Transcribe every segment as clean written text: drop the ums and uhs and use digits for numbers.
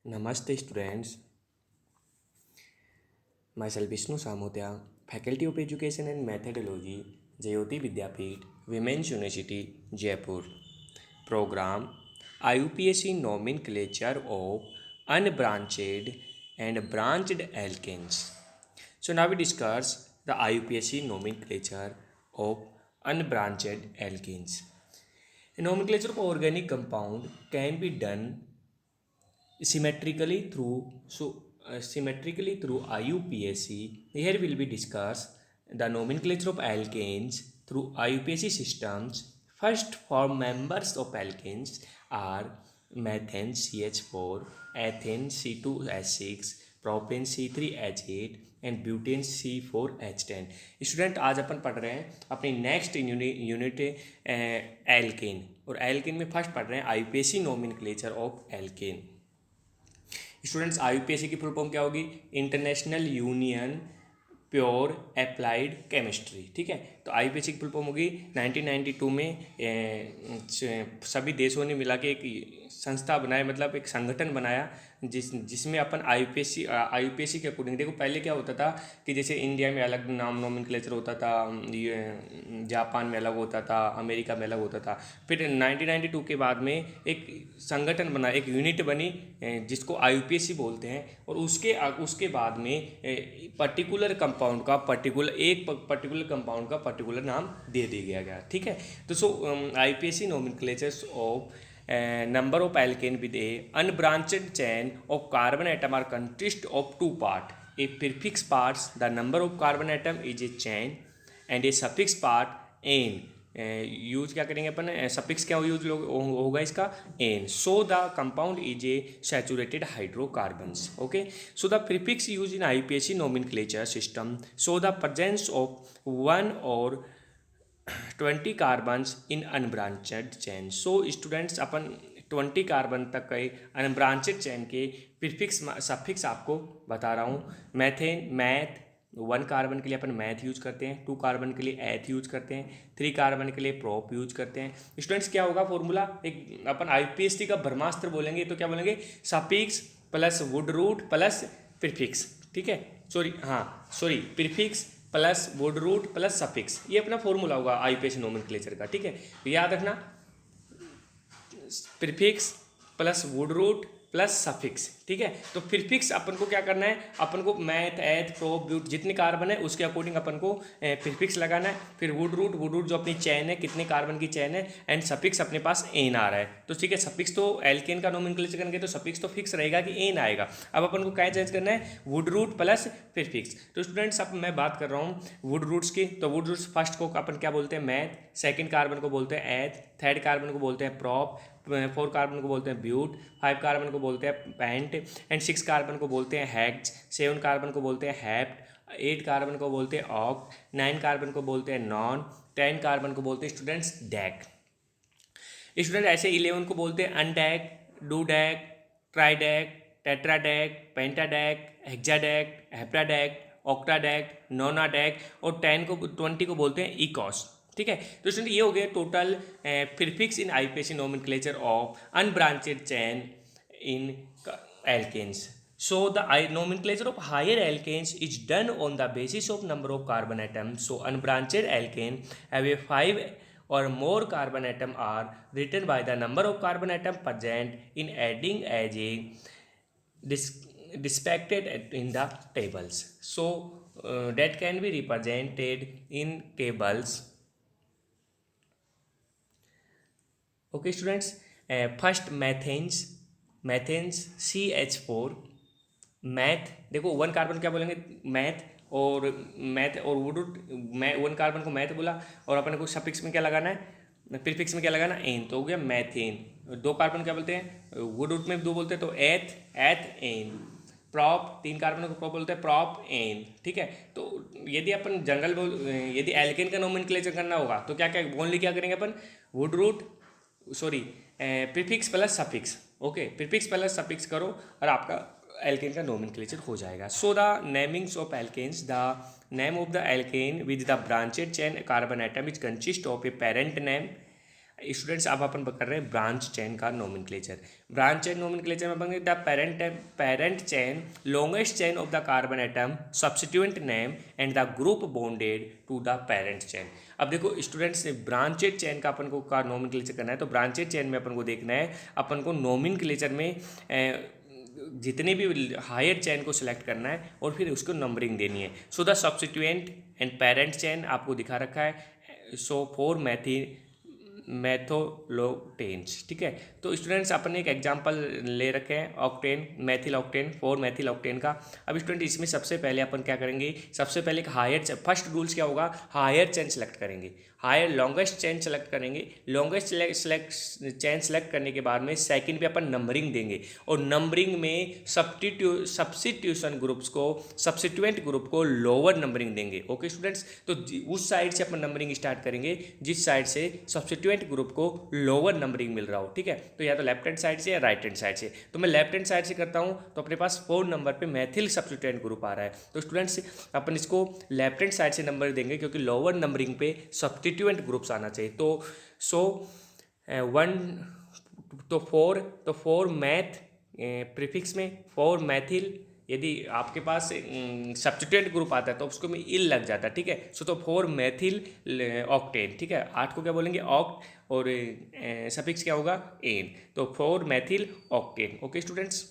Namaste students, myself Vishnu Samotia, Faculty of Education and Methodology, Jayoti Vidyapeeth, Women's University, Jaipur. Program IUPAC Nomenclature of Unbranched and Branched Alkanes. So now we discuss the IUPAC nomenclature of unbranched alkanes. A nomenclature of organic compound can be done symmetrically through IUPAC. Here will be discuss the nomenclature of alkanes through IUPAC systems. First four members of alkanes are methane CH4, ethane C2H6, propane C3H8 and butane C4H10। Student आज अपन पढ़ रहे हैं अपनी next unit alkene, और alkene में first पढ़ रहे हैं IUPAC nomenclature of alkene. Students IUPAC की फुल फॉर्म क्या होगी? International union pure applied chemistry. ठीक है, तो आईयूपीएसी की फुल फॉर्म होगी 1992 में सभी देशों ने मिला के एक संस्था बनाया, मतलब एक संगठन बनाया जिसमें अपन आईयूपीएसी के अकॉर्डिंग देखो। पहले क्या होता था कि जैसे इंडिया में अलग नाम नोमेनक्लेचर होता था, जापान में अलग होता था, अमेरिका में अलग होता था। फिर 1992 के बाद में एक संगठन बना, एक यूनिट बनी जिसको आईयूपीएसी बोलते हैं, और उसके बाद में पर्टिकुलर कंपाउंड का पर्टिकुलर नाम दे दिया गया। ठीक है, तो so IUPAC nomenclatures of number of alkane with a unbranched chain of carbon atom are consist of two part. A prefix parts, the number of carbon atom is a chain, and a suffix part n. Use क्या करेंगे अपन? Suffix क्या use होगा इसका? Ane. So the compound is a saturated hydrocarbons. Okay, so the prefix use in IUPAC nomenclature system so the presence of 1 और 20 carbons in unbranched chain. So students अपन 20 carbon तक के अनब्रांचेड चैन के प्रीफिक्स सफिक्स आपको बता रहा हूँ। मैथेन, मैथ 1 कार्बन के लिए अपन मैथ यूज करते हैं, 2 कार्बन के लिए एथ यूज करते हैं, 3 कार्बन के लिए प्रोप यूज करते हैं। स्टूडेंट्स क्या होगा फॉर्मूला? एक अपन आईयूपीएसी का ब्रह्मास्त्र बोलेंगे तो क्या बोलेंगे? Suffix plus word root plus prefix. ठीक है, prefix plus word root plus suffix, ये अपना फॉर्मूला होगा आईयूपीएसी नोमेनक्लेचर का। ठीक है, तो याद रखना, prefix plus word root plus suffix. ठीक है, तो प्रीफिक्स अपन को क्या करना है? अपन को मैथ, एथ, प्रोप, ब्यूट जितने कार्बन है उसके अकॉर्डिंग अपन को प्रीफिक्स लगाना है। फिर वुड रूट जो अपनी चैन है, कितने कार्बन की चैन है, एंड सफिक्स अपने पास एन आ रहा है। तो ठीक है, सफिक्स तो एल्केन का नोमेनक्लेचर करेंगे तो सफिक्स तो फिक्स रहेगा कि एन आएगा। अब अपन को क्या चेंज करना है? Word root plus prefix. तो स्टूडेंट्स अब मैं बात कर रहा हूँ वुड रूट्स की। तो वुड रूट्स फर्स्ट को अपन क्या बोलते हैं? मैथ, सेकेंड कार्बन को बोलते हैं एथ, थर्ड कार्बन को बोलते हैं प्रोप, 4 कार्बन को बोलते हैं ब्यूट, 5 कार्बन को बोलते हैं पेंट, एंड 6 कार्बन को बोलते हैं हेक्स, 7 कार्बन को बोलते हैं हेप्ट, 8 कार्बन को बोलते हैं ऑक्ट, 9 कार्बन को बोलते हैं नॉन, 10 कार्बन को बोलते हैं स्टूडेंट्स डैक। स्टूडेंट ऐसे 11 को बोलते हैं अनडैक, डूडैक, ट्राइडैक, टेट्राडैक, पेंटाडैक, हेक्साडैक, हेप्टाडैक, ऑक्टाडैक, नोनाडैक, और 20 को बोलते हैं इकोस। ठीक है, तो स्टूडेंट ये हो गया total prefix in IUPAC nomenclature of अनब्रांचेड chain in alkanes. So the nomenclature of higher alkanes is done on the basis of number of carbon atoms. So unbranched alkane have a 5 or more carbon atom are written by the number of carbon atom present in adding as a depicted in the tables. So that can be represented in tables. Okay students, first methanes CH4, math देखो 1 carbon क्या बोलेंगे? Math और would root, 1 carbon को math बोला, और अपन को suffix में क्या लगाना है? प्रीफिक्स में क्या लगाना? एन, तो हो गया मैथेन। 2 कार्बन क्या बोलते हैं? वुड रूट में 2 बोलते हैं, तो एथ एन। प्रॉप 3 कार्बन को प्रॉप बोलते हैं, प्रॉप एन। ठीक है, तो यदि अपन यदि एल्केन का नोमेनक्लेचर करना होगा तो क्या क्या ओनली क्या करेंगे अपन? Word root prefix plus suffix. Okay, prefix plus suffix करो और आपका एल्केन का नोमेनक्लेचर हो जाएगा। So the namings of alkanes, the name of the alkane with the branched chain carbon atom is consist of a parent name, students अब अपन कर रहे हैं ब्रांच चेन का नोमेनक्लेचर। ब्रांच चेन नोमेनक्लेचर में अपन the parent chain, longest chain of the carbon atom, substituent name and the group bonded to the parent chain. अब देखो स्टूडेंट्स, ब्रांचेड चेन का अपन को का नोमेनक्लेचर करना है, तो ब्रांचेड चेन में अपन को देखना है, अपन को नोमेनक्लेचर में जितने भी हायर चेन को सिलेक्ट करना है और फिर उसको नंबरिंग देनी है। So the substituent and parent chain आपको दिखा रखा है। सो फॉर मैथोलोटेन्स, ठीक है। तो स्टूडेंट्स अपन एक एग्जांपल ले रखे हैं octane, Maithil octane, 4 methyl octane का। अब स्टूडेंट इसमें सबसे पहले अपन क्या करेंगे, सबसे पहले एक हायर, फर्स्ट रूल्स क्या होगा, हायर चेन सेलेक्ट करेंगे, हायर लॉन्गेस्ट चेन सेलेक्ट करेंगे। लॉन्गेस्ट चेन सेलेक्ट करने के बाद में सेकंड पे अपन नंबरिंग देंगे और नंबरिंग में सब्स्टिट्यूशन ग्रुप्स को, सब्स्टिट्यूएंट ग्रुप को लोअर नंबरिंग देंगे। ओके स्टूडेंट्स, तो उस साइड से अपन नंबरिंग स्टार्ट करेंगे जिस साइड से सब्स्टिट्यूएंट ग्रुप को लोअर नंबरिंग मिल रहा हो, ठीक है। तो या तो लेफ्ट हैंड साइड से या राइट हैंड साइड से। तो मैं लेफ्ट हैंड साइड से करता हूँ, तो अपने पास 4 नंबर पे मैथिल सब्स्टिट्यूएंट ग्रुप आ रहा है। तो स्टूडेंट्स अपन इसको लेफ्ट हैंड साइड से नंबर देंगे क्योंकि लोअर नंबरिंग पे सब्स्टिट्यूएंट ग्रुप्स आना चाहिए। तो फोर मैथ प्रीफिक्स में 4 मैथिल, यदि आपके पास सब्स्टिट्यूएंट ग्रुप आता है तो उसको में इल लग जाता है, ठीक है। सो तो 4 मैथिल ऑक्टेन, ठीक है। 8 को क्या बोलेंगे, ऑक्ट, और सफिक्स क्या होगा, एन। तो 4 methyl octane. Okay students,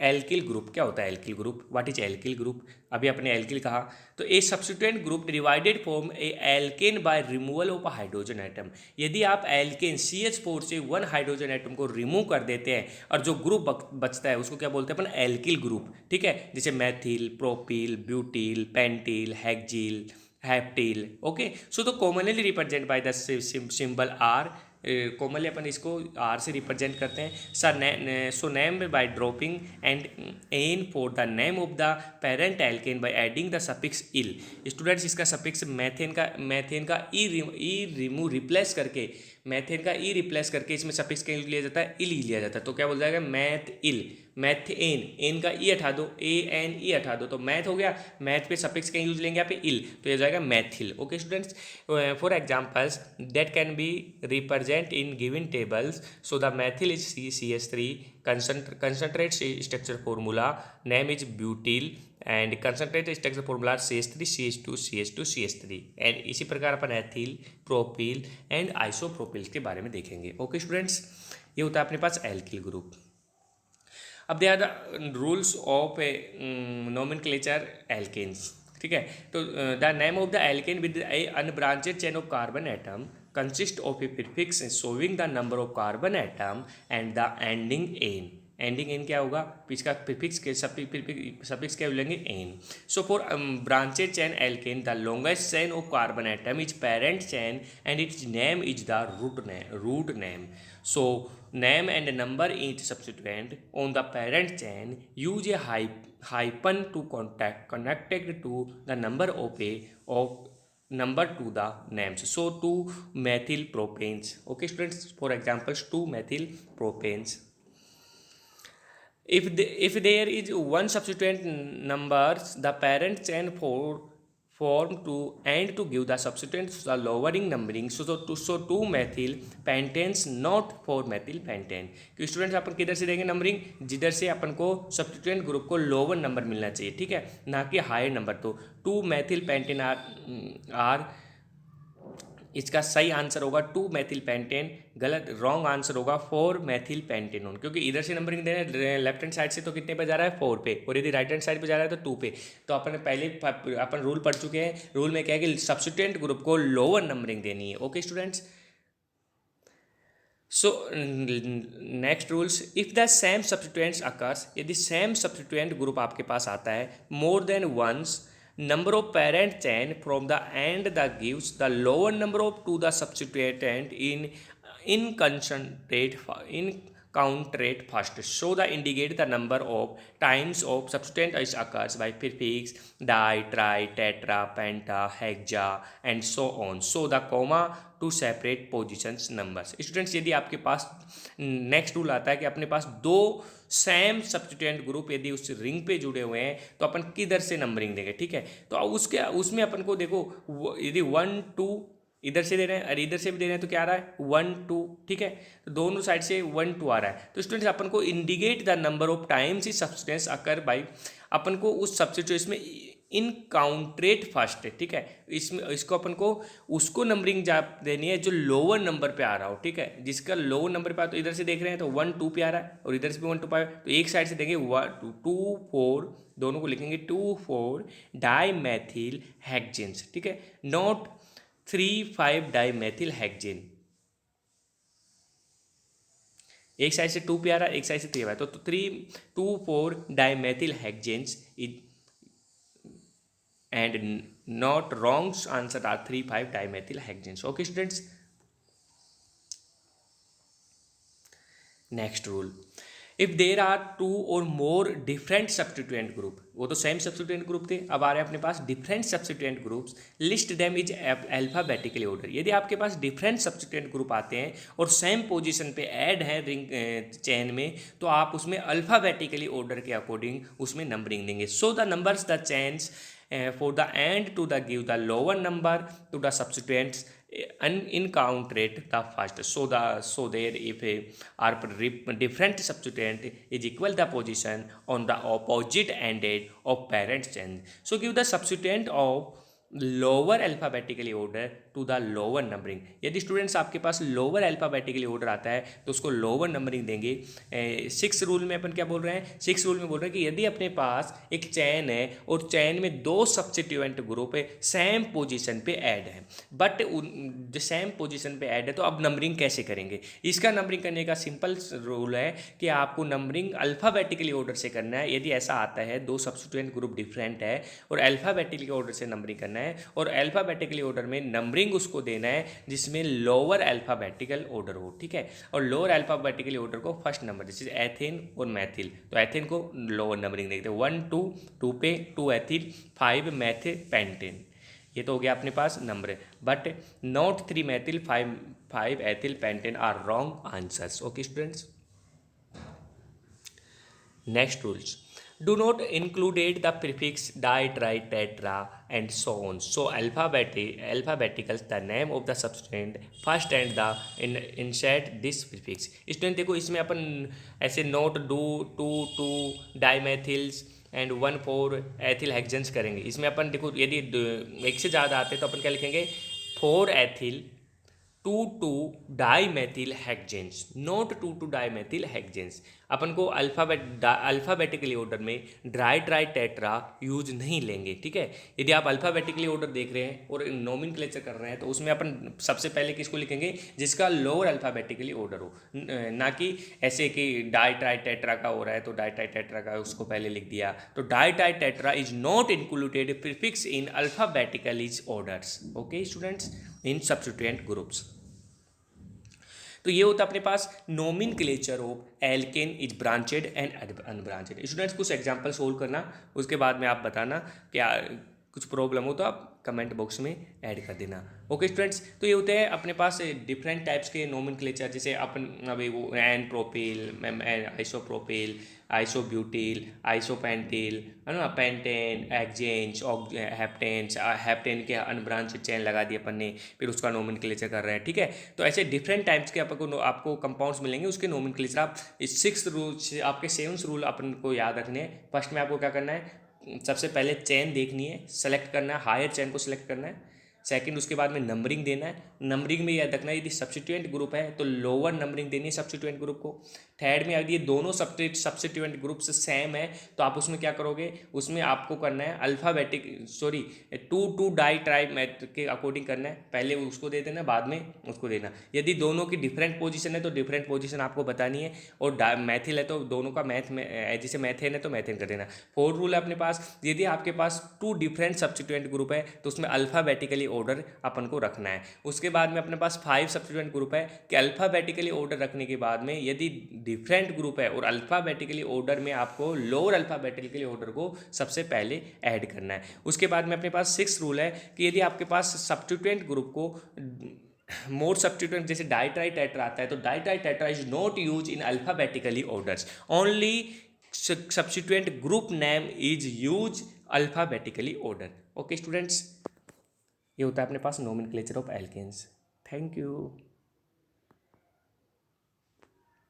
alkyl group क्या होता है, alkyl group, what is alkyl group. अभी अपने एल्किल कहा, तो a substituent group divided form a alkane by removal of a hydrogen atom. यदि आप एल्केन CH4 से 1 हाइड्रोजन एटम को रिमूव कर देते हैं और जो ग्रुप बचता है उसको क्या बोलते हैं अपन, एल्किल ग्रुप, ठीक है। जैसे methyl, propyl, butyl, pentyl, hexyl, heptyl. Okay, so तो commonly represent by the symbol R. Commonly अपन इसको आर से रिप्रेजेंट करते हैं। So name by dropping end n for the name of the parent alkane by adding the suffix yl. Students इसका suffix methane का E remove replace करके, methane का E replace करके इसमें सफिक्स क्या यूज लिया जाता है, इल लिया जाता है। तो क्या बोल जाएगा, मैथ इल, मैथ एन, एन का ई हटा दो, ANE हटा दो, तो मैथ हो गया। मैथ पे सफिक्स क्या यूज लेंगे यहाँ पे, इल, तो ये जाएगा Maithil. Okay students, for examples that can be represent in given tables. So the Maithil is CH3, concentrate structure formula name is butyl and concentrate structure formula CH3 CH2 CH2 CH3 and इसी प्रकार अपन ethyl, propyl and isopropyl के बारे में देखेंगे। Okay students, ये होता है अपने पास एल्किल ग्रुप। अब they are the rules of nomenclature alkanes, ठीक है। तो the name of the alkane with a unbranched chain of carbon atom consist of a prefix showing the number of carbon atom and the ending ane. Ending ane क्या होगा, इसका prefix के suffix क्या बोलेंगे, ane. So for branched chain alkane the longest chain of carbon atom is parent chain and its name is the root name. So name and number each substituent on the parent chain use a hyphen to connected to the number of number to the names. So 2 methyl propanes. Okay students, for examples 2 methyl propanes. If there is one substituent numbers, the parent chain form to and to give the substituents the lowering numbering. So 2 methyl pentanes not 4 methyl pentane। कि students अपन किधर से देंगे numbering, जिधर से अपन को substituent group को lower number मिलना चाहिए, ठीक है, ना कि हायर नंबर। तो 2 methyl pentane आर इसका सही आंसर होगा 2 मैथिल पेंटेन, गलत रॉन्ग आंसर होगा 4 मैथिल पेंटेनोन, क्योंकि इधर से नंबरिंग देना है लेफ्ट हैंड साइड से तो कितने पे जा रहा है, 4 पे, और यदि राइट हैंड साइड पे जा रहा है तो 2 पे। तो अपन पहले अपन रूल पढ़ चुके हैं, रूल में क्या है कि सब्स्टिट्यूएंट ग्रुप को लोअर नंबरिंग देनी है। Okay students, so next rules, if the same substituents occurs, यदि सेम सब्स्टिट्यूएंट ग्रुप आपके पास आता है more than once, number of parent chain from the end that gives the lower number of to the substituent in concentrate first. So the indicate the number of times of substituent is occurs by prefix di, tri, tetra, penta, hexa and so on. So the comma to separate positions numbers. Students यदि आपके पास next rule आता है कि अपने पास 2 same substituent group यदि उस ring पे जुड़े हुए हैं तो अपन किधर से नंबरिंग देंगे, ठीक है। तो उसमें अपन को देखो, यदि 1 2 इधर से दे रहे हैं और इधर से भी दे रहे हैं, तो क्या आ रहा है 1 2, ठीक है। तो दोनों साइड से 1 2 आ रहा है। तो स्टूडेंट्स अपन को indicate the number of times the substance occur by, अपन को उस सब्स्टिट्यूट में इनकाउंट्रेट फर्स्ट है, ठीक है। इसमें इसको अपन को उसको नंबरिंग जा देनी है जो लोअर नंबर पे आ रहा हो, ठीक है। जिसका लोअर नंबर पे आ, तो इधर से देख रहे हैं तो 1 2 पे आ रहा है और इधर से भी 1 2 पे, तो एक साइड से देंगे 1 2 2 4, दोनों को लिखेंगे 2 4 डाईमेथिल हेक्सेन्स, ठीक है, नॉट 3 5 डाईमेथिल हेक्सेन। एक साइड से 2 पे आ रहा है, एक साइड से 3 आ रहा है, तो 3 2 4 dimethyl हेक्सेन्स and not wrong answer are 3 5 dimethyl hexanes. Okay students, next rule, if there are two or more different substituent group, वो तो सेम substituent group थे, अब आ रहे हैं अपने पास different substituent groups, list them is alphabetically order। यदि आपके पास different substituent group आते हैं और सेम पोजीशन पे ऐड है रिंग चेन में, तो आप उसमें अल्फ़ाबेटिकली ऑर्डर के अकॉर्डिंग उसमें नंबरिंग देंगे। So the numbers the chains for the end to the give the lower number to the substituents unincounted the first, so there if are different substituent is equal the position on the opposite ended of parent chain, so give the substituent of lower alphabetically order to the lower numbering. यदि students आपके पास lower alphabetically order आता है तो उसको lower numbering देंगे। 6 rule में अपन क्या बोल रहे हैं, 6 रूल में बोल रहे हैं कि यदि अपने पास एक चैन है और चैन में 2 सब्स्टिट्यूएंट ग्रुप है सेम पोजीशन पे ऐड है, बट जो सेम पोजीशन पे ऐड है, तो अब नंबरिंग कैसे करेंगे। इसका नंबरिंग करने का सिंपल रूल है कि आपको नंबरिंग अल्फ़ाबेटिकली ऑर्डर से करना है। यदि ऐसा आता है 2 सब्स्टिट्यूएंट ग्रुप डिफरेंट है और अल्फ़ाबेटिकली ऑर्डर से नंबरिंग करना है, और अल्फ़ाबेटिकली ऑर्डर में नंबरिंग उसको देना है जिसमें लोअर अल्फ़ाबेटिकल ऑर्डर हो, ठीक है। और लोअर अल्फ़ाबेटिकली ऑर्डर को फर्स्ट नंबर, जैसे एथेन और मैथिल, तो एथेन को लोअर नंबरिंग देखते हैं 1 2 2 पे 2 एथिल 5 मैथे पेंटेन, ये तो हो गया अपने पास number, but not 3 methyl 5 ethyl pentane are wrong answers. Okay students, next rules, do not include the prefix di, tri, tetra and so on, so alphabetical the name of the substituent first and the insert this prefix। Student देखो इसमें अपन ऐसे note do 2 2 डाईमेथिल्स and 1 4 ethyl हेक्सेन्स करेंगे। इसमें अपन देखो यदि एक से ज़्यादा आते हैं तो अपन क्या लिखेंगे 4 एथिल 2 2 डाईमेथिल हेक्सेन्स, नॉट 2 2 डाईमेथिल हेक्सेन्स। अपन को अल्फ़ाबेटिकली ऑर्डर में ड्राई ट्राई टेट्रा यूज नहीं लेंगे, ठीक है। यदि आप अल्फ़ाबेटिकली ऑर्डर देख रहे हैं और नोमेनक्लेचर कर रहे हैं तो उसमें अपन सबसे पहले किसको लिखेंगे जिसका लोअर अल्फ़ाबेटिकली ऑर्डर हो, ना कि ऐसे कि डाई ट्राई टेट्रा का हो रहा है तो डाई ट्राई टेट्रा का उसको पहले लिख दिया। तो di tri tetra is not included prefix in alphabetically orders. Okay students, in substituent groups. तो ये होता है अपने पास nomenclature of alkane is branched and unbranched. Students कुछ एग्जांपल सोल्व करना, उसके बाद में आप बताना क्या कुछ प्रॉब्लम हो तो आप कमेंट बॉक्स में ऐड कर देना। ओके स्टूडेंट्स, तो ये होते हैं अपने पास डिफरेंट टाइप्स के नोमेनक्लेचर, जैसे अपन अभी वो एन प्रोपिल, आइसोप्रोपिल, आइसोब्यूटिल, आइसोपेंटिल, है ना, पेंटेन, एक्जेंस, हेप्टेन्स, हेप्टेन के अनब्रांचेड चेन लगा दिए अपन ने, फिर उसका नोमेनक्लेचर कर रहे हैं, ठीक है। तो ऐसे डिफरेंट टाइप्स के आपको कंपाउंड्स मिलेंगे, उसके नोमेनक्लेचर आप इस 6 रूल आपके 7 रूल अपन को याद रखने हैं। फर्स्ट में आपको क्या करना है, सबसे पहले चेन देखनी है, सेलेक्ट करना है, हायर चेन को सिलेक्ट करना है। सेकंड उसके बाद में नंबरिंग देना है, नंबरिंग में याद रखना है यदि सब्स्टिट्यूएंट ग्रुप है तो लोअर नंबरिंग देनी है सब्स्टिट्यूएंट ग्रुप को। थर्ड में यदि ये दोनों सब्स्टिट्यूएंट ग्रुप से सेम है तो आप उसमें क्या करोगे, उसमें आपको करना है अल्फ़ाबेटिक 2 2 डाई ट्राई मैथ के अकॉर्डिंग करना है, पहले उसको दे देना बाद में उसको देना। यदि दोनों की डिफरेंट पोजीशन है तो डिफरेंट पोजीशन आपको बतानी है, और मैथिल है तो दोनों का मैथ में जैसे मैथेन है तो मैथेन कर देना। फोर्थ रूल है अपने पास, यदि आपके पास 2 डिफरेंट सब्स्टिट्यूएंट ग्रुप है तो उसमें अल्फ़ाबेटिकली ऑर्डर अपन को रखना है। उसके बाद में अपने पास 5 सब्स्टिट्यूएंट ग्रुप है कि अल्फ़ाबेटिकली ऑर्डर रखने के बाद में यदि डिफरेंट ग्रुप है और अल्फ़ाबेटिकली ऑर्डर में आपको लोअर अल्फ़ाबेटिकली ऑर्डर को सबसे पहले ऐड करना है। उसके बाद में अपने पास 6 रूल है कि यदि आपके पास सब्स्टिट्यूएंट ग्रुप को मोर सब्स्टिट्यूएंट जैसे डाई ट्राई टेट्रा आता है तो di tri tetra is not use in alphabetically orders, only substituent group name is use alphabetically order. Okay students, ये होता है अपने पास nomenclature of alkanes. Thank you.